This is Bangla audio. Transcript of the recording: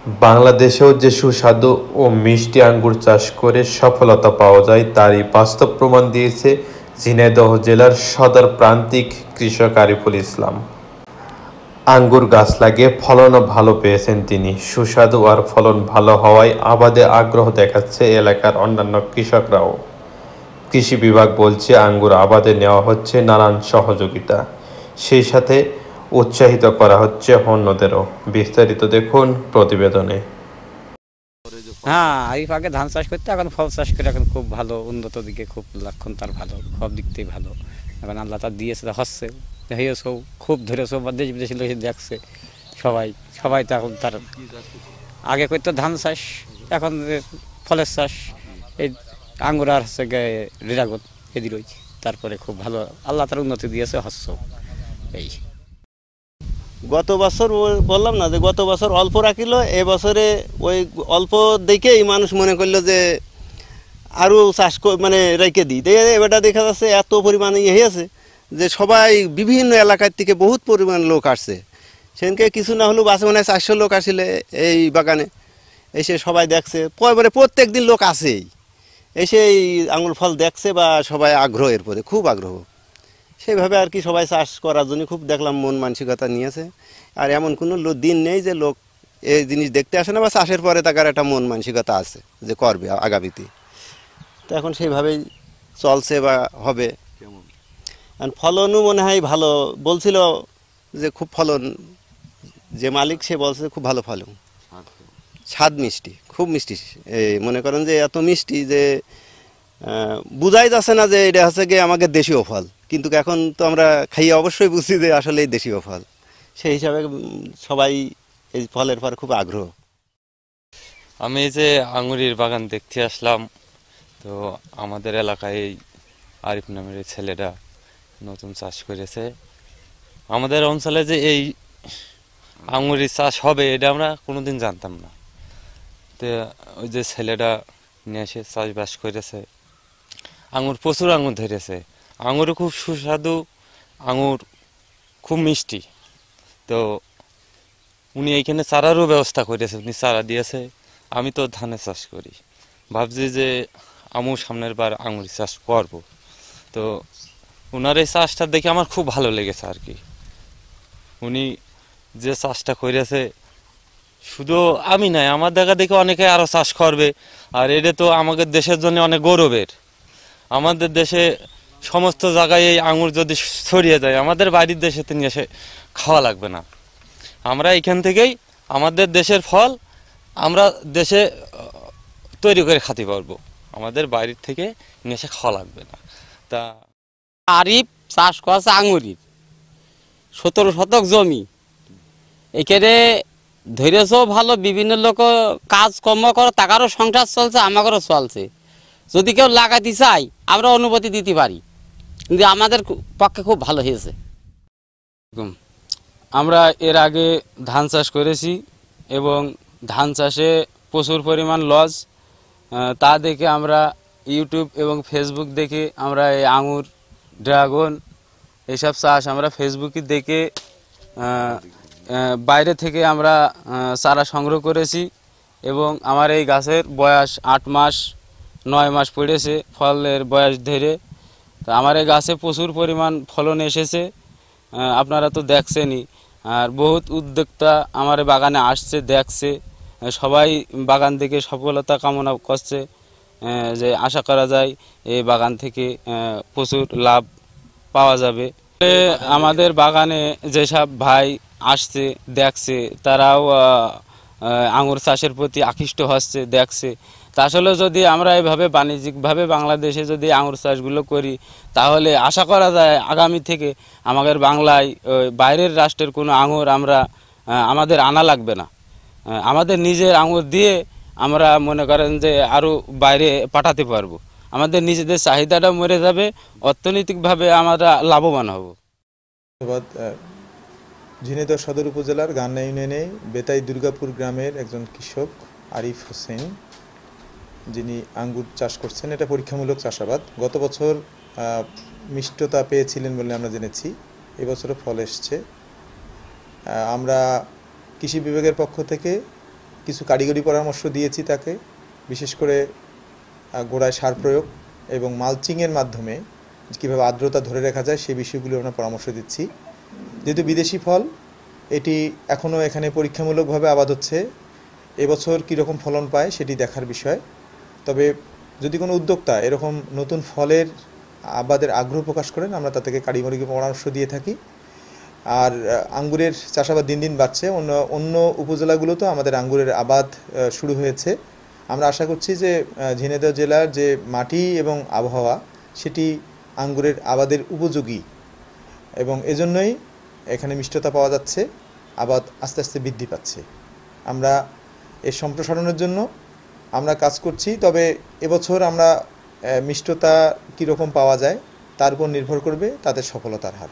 বাংলাদেশেও যে সুস্বাদু ও মিষ্টি আঙ্গুর চাষ করে সফলতা পাওয়া যায় তারই বাস্তব প্রমাণ দিয়েছে ঝিনাইদহ জেলার সদর প্রান্তিক কৃষক আরিফুল ইসলাম। আঙ্গুর গাছ লাগিয়ে ফলনও ভালো পেয়েছেন তিনি। সুস্বাদু আর ফলন ভালো হওয়ায় আবাদে আগ্রহ দেখাচ্ছে এলাকার অন্যান্য কৃষকরাও। কৃষি বিভাগ বলছে আঙ্গুর আবাদে নেওয়া হচ্ছে নানান সহযোগিতা, সেই সাথে উৎসাহিত করা হচ্ছে অন্যদেরও। বিস্তারিত দেখুন প্রতিবেদনে। হ্যাঁ, আরিফ আগে ধান চাষ করতে, এখন ফল চাষ করে এখন খুব ভালো, উন্নত দিকে খুব লক্ষণ তার ভালো, সব দিক থেকে ভালো। এখন আল্লাহ তার দিয়েছে, হচ্ছে হয়েছেও, খুব ধরেছেও, বা দেশ বিদেশি লোক দেখছে সবাই সবাই তো এখন তার আগে করতো ধান চাষ, এখন ফলের চাষ, এই আঙ্গুর আর হচ্ছে ড্রাগন এদি রয়েছে। তারপরে খুব ভালো আল্লাহ তার উন্নতি দিয়েছে, হচ্ছেও। এই গত বছর বললাম না যে গত বছর অল্প রাখিল, এবছরে ওই অল্প দেখেই মানুষ মনে করলো যে আরও চাষ মানে রেখে দিই। এবারটা দেখা যাচ্ছে এত পরিমাণে হয়েছে যে সবাই বিভিন্ন এলাকার থেকে বহুত পরিমাণ লোক আসছে। সেদিনকে কিছু না হলেও বাসে মনে হয় 400 লোক আসলে এই বাগানে এসে সবাই দেখছে, মানে প্রত্যেক দিন লোক আসেই, এসে এই আঙুর ফল দেখছে বা সবাই আগ্রহ, এর পরে খুব আগ্রহ। সেইভাবে আর কি সবাই চাষ করার জন্য খুব দেখলাম মন মানসিকতা নিয়েছে। আর এমন কোনো দিন নেই যে লোক এই জিনিস দেখতে আসে না, বা চাষের পরে তার একটা মন মানসিকতা আছে যে করবে আগামীতে। তো এখন সেইভাবেই চলছে বা হবে। আর ফলনও মনে হয় ভালো বলছিল, যে খুব ফলন, যে মালিক সে বলছে খুব ভালো ফলন, স্বাদ মিষ্টি, খুব মিষ্টি। এই মনে করেন যে এত মিষ্টি যে বুঝাই যাচ্ছে না যে এটা হচ্ছে গিয়ে আমাকে দেশীয় ফল, কিন্তু এখন তো আমরা খাইয়ে অবশ্যই বুঝছি যে আসলে এই দেশীয় ফল। সেই হিসাবে সবাই এই ফলের পর খুব আগ্রহ। আমি এই যে আঙুরের বাগান দেখতে আসলাম, তো আমাদের এলাকায় এই আরিফ নামের এই ছেলেটা নতুন চাষ করেছে। আমাদের অঞ্চলে যে এই আঙুরের চাষ হবে এটা আমরা কোনোদিন জানতাম না। তো ওই যে ছেলেটা নিয়ে এসে চাষবাস করেছে, আঙুর প্রচুর আঙুর ধরেছে, আঙুরও খুব সুস্বাদু, আঙুর খুব মিষ্টি। তো উনি এইখানে চারারও ব্যবস্থা করেছে, উনি চারা দিয়েছে। আমি তো ধানের চাষ করি, ভাবছি যে আমিও সামনের বার আঙুর চাষ করব। তো ওনার এই চাষটা দেখে আমার খুব ভালো লেগেছে আর কি। উনি যে চাষটা করেছে, শুধু আমি নাই, আমার দেখা দেখে অনেকে আরও চাষ করবে। আর এটা তো আমাদের দেশের জন্য অনেক গৌরবের। আমাদের দেশে সমস্ত জায়গায় এই আঙুর যদি ছড়িয়ে যায়, আমাদের বাড়ির দেশেতে নিয়ে এসে খাওয়া লাগবে না। আমরা এখান থেকেই আমাদের দেশের ফল আমরা দেশে তৈরি করে খেতে পারবো, আমাদের বাইরের থেকে নিয়ে এসে খাওয়া লাগবে না। তা আরিফ চাষ করেছে আঙুরির 17 শতক জমি, এখানে ধৈর্যও ভালো, বিভিন্ন লোক কাজকর্ম করে, টাকারও সংসার চলছে, আমাদেরও চলছে। যদি কেউ লাগাতে চাই আমরা অনুমতি দিতে পারি, কিন্তু আমাদের পক্ষে খুব ভালো হয়েছে। আমরা এর আগে ধান চাষ করেছি এবং ধান চাষে প্রচুর পরিমাণ লস, তা দেখে আমরা ইউটিউব এবং ফেসবুক দেখে আমরা এই আঙুর, ড্রাগন এইসব চাষ আমরা ফেসবুকে দেখে বাইরে থেকে আমরা চারা সংগ্রহ করেছি। এবং আমার এই গাছের বয়স 8 মাস 9 মাস পড়েছে ফলের বয়স ধরে। তো আমার এই গাছে প্রচুর পরিমাণ ফলন এসেছে, আপনারা তো দেখছেনই। আর বহুত উদ্যোক্তা আমার বাগানে আসছে, দেখছে, সবাই বাগান থেকে সফলতা কামনা করছে, যে আশা করা যায় এই বাগান থেকে প্রচুর লাভ পাওয়া যাবে। আমাদের বাগানে যেসব ভাই আসছে, দেখছে, তারাও আঙুর চাষের প্রতি আকৃষ্ট হচ্ছে, দেখছে। তা আসলে যদি আমরা এইভাবে বাণিজ্যিকভাবে বাংলাদেশে যদি আঙুর চাষগুলো করি, তাহলে আশা করা যায় আগামী থেকে আমাদের বাংলায় বাইরের রাষ্ট্রের কোনো আঙুর আমাদের আনা লাগবে না। আমাদের নিজের আঙুর দিয়ে আমরা মনে করেন যে আরও বাইরে পাঠাতে পারবো, আমাদের নিজেদের চাহিদাটা মরে যাবে, অর্থনৈতিকভাবে আমরা লাভবান হব। ধন্যবাদ। ঝিনাইদহ সদর উপজেলার গান্না ইউনিয়নে বেতাই দুর্গাপুর গ্রামের একজন কৃষক আরিফ হোসেন, যিনি আঙ্গুর চাষ করছেন। এটা পরীক্ষামূলক চাষাবাদ। গত বছর মিষ্টতা পেয়েছিলেন বলে আমরা জেনেছি, এবছরও ফল এসছে। আমরা কৃষি বিভাগের পক্ষ থেকে কিছু কারিগরি পরামর্শ দিয়েছি তাকে, বিশেষ করে গোড়ায় সার প্রয়োগ এবং মালচিংয়ের মাধ্যমে কীভাবে আর্দ্রতা ধরে রাখা যায় সেই বিষয়গুলো আমরা পরামর্শ দিচ্ছি। যেহেতু বিদেশি ফল, এটি এখনও এখানে পরীক্ষামূলকভাবে আবাদ হচ্ছে, এবছর কীরকম ফলন পায় সেটি দেখার বিষয়। তবে যদি কোনো উদ্যোক্তা এরকম নতুন ফলের আবাদের আগ্রহ প্রকাশ করেন, আমরা তাদেরকে কারিগরি পরামর্শ দিয়ে থাকি। আর আঙ্গুরের চাষাবাদ দিন দিন বাড়ছে, অন্য উপজেলাগুলোতেও আমাদের আঙ্গুরের আবাদ শুরু হয়েছে। আমরা আশা করছি যে ঝিনাইদহ জেলার যে মাটি এবং আবহাওয়া সেটি আঙ্গুরের আবাদের উপযোগী, এবং এজন্যই এখানে মিষ্টতা পাওয়া যাচ্ছে, আবাদ আস্তে আস্তে বৃদ্ধি পাচ্ছে। আমরা এর সম্প্রসারণের জন্য আমরা কাজ করছি। তবে এবছর আমরা মিষ্টতা কীরকম পাওয়া যায় তার উপর নির্ভর করবে তাদের সফলতার হার।